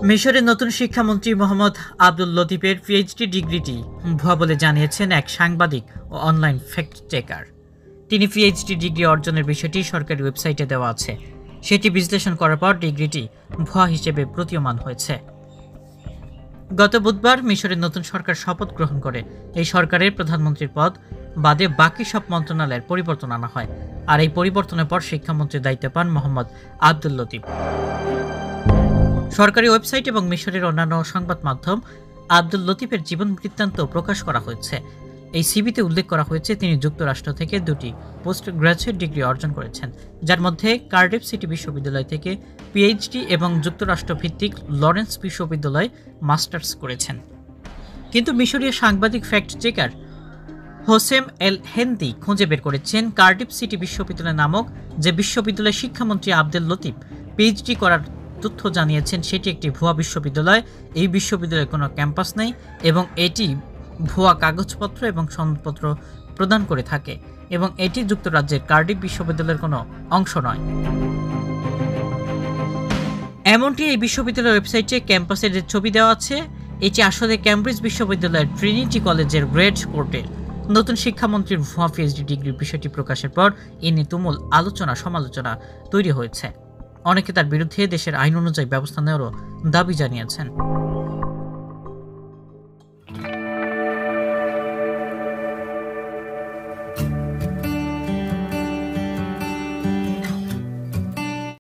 মিশরের নতুন শিক্ষামন্ত্রী মোহাম্মদ আব্দুল লতিফের পিএইচডি ডিগ্রিটি ভুয়া বলে জানিয়েছেন এক সাংবাদিক ও অনলাইন ফ্যাক্ট চেকার। তিনি পিএইচডি ডিগ্রি অর্জনের বিষয়টি সরকারি ওয়েবসাইটে দেওয়া আছে, সেটি বিশ্লেষণ করার পর ডিগ্রিটি ভুয়া হিসেবে প্রতীয়মান হয়েছে। গত বুধবার মিশরের নতুন সরকার শপথ গ্রহণ করে এই সরকারের প্রধানমন্ত্রীর পদ বাদে বাকি সব মন্ত্রণালয়ের পরিবর্তন আনা হয়, আর এই পরিবর্তনের পর শিক্ষামন্ত্রীর দায়িত্ব পান মোহাম্মদ আব্দুল লতিফ। সরকারি ওয়েবসাইট এবং মিশরের অন্যান্য সংবাদ মাধ্যম আব্দুল লতিফের জীবন বৃত্তান্ত প্রকাশ করা হয়েছে। এই সিভিতে উল্লেখ করা হয়েছে তিনি যুক্তরাষ্ট্র থেকে 2টি পোস্ট গ্রাজুয়েট ডিগ্রি অর্জন করেছেন, যার মধ্যে কার্ডিফ সিটি বিশ্ববিদ্যালয় থেকে পিএইচডি এবং যুক্তরাষ্ট্র ভিত্তিক লরেন্স বিশ্ববিদ্যালয়ে মাস্টার্স করেছেন। কিন্তু মিশরীয় সাংবাদিক ফ্যাক্ট চেকার হোসেম এল হেন্দি খুঁজে বের করেছেন কার্ডিফ সিটি বিশ্ববিদ্যালয় নামক যে বিশ্ববিদ্যালয়ের শিক্ষামন্ত্রী আব্দুল লতিফ পিএইচডি করার তথ্য জানিয়েছেন সেটি একটি ভুয়া বিশ্ববিদ্যালয়। এই বিশ্ববিদ্যালয়ে কোনো ক্যাম্পাস নেই এবং এটি ভুয়া কাগজপত্র এবং সনদপত্র প্রদান করে থাকে এবং এটি যুক্তরাজ্যের কার্ডিফ বিশ্ববিদ্যালয়ের কোনো অংশ নয়। এমনটি এই বিশ্ববিদ্যালয়ের ওয়েবসাইটে ক্যাম্পাসের যে ছবি দেওয়া আছে, এটি আসলে ক্যামব্রিজ বিশ্ববিদ্যালয়ের ট্রিনিটি কলেজের গ্রেড কোর্টের। নতুন শিক্ষামন্ত্রীর ভুয়া পিএইচডি ডিগ্রির বিষয়টি প্রকাশের পর এ নিয়ে তুমুল সমালোচনা তৈরি হয়েছে। অনেকে তার বিরুদ্ধে দেশের আইন অনুযায়ী ব্যবস্থা নেওয়ারও দাবি জানিয়েছেন।